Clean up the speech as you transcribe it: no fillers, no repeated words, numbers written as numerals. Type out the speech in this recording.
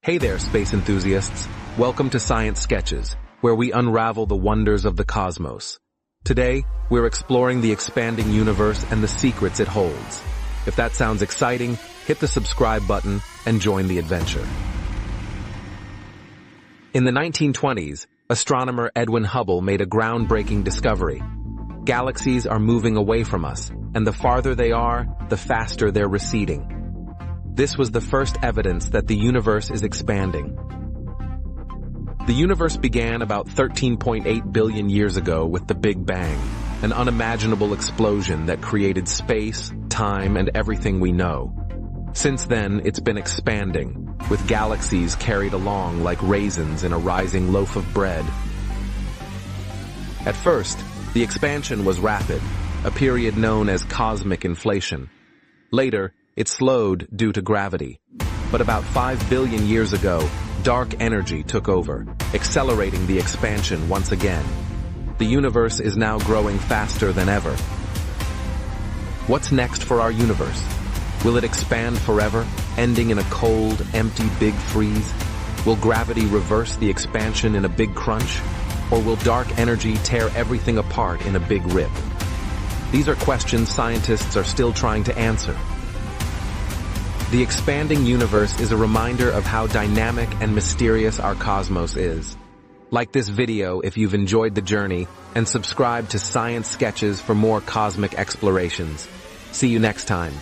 Hey there, space enthusiasts. Welcome to Science Sketches, where we unravel the wonders of the cosmos. Today, we're exploring the expanding universe and the secrets it holds. If that sounds exciting, hit the subscribe button and join the adventure. In the 1920s, astronomer Edwin Hubble made a groundbreaking discovery. Galaxies are moving away from us, and the farther they are, the faster they're receding. This was the first evidence that the universe is expanding. The universe began about 13.8 billion years ago with the Big Bang, an unimaginable explosion that created space, time, and everything we know. Since then, it's been expanding, with galaxies carried along like raisins in a rising loaf of bread. At first, the expansion was rapid, a period known as cosmic inflation. Later, it slowed due to gravity. But about 5 billion years ago, dark energy took over, accelerating the expansion once again. The universe is now growing faster than ever. What's next for our universe? Will it expand forever, ending in a cold, empty big freeze? Will gravity reverse the expansion in a big crunch? Or will dark energy tear everything apart in a big rip? These are questions scientists are still trying to answer. The expanding universe is a reminder of how dynamic and mysterious our cosmos is. Like this video if you've enjoyed the journey, and subscribe to Science Sketches for more cosmic explorations. See you next time.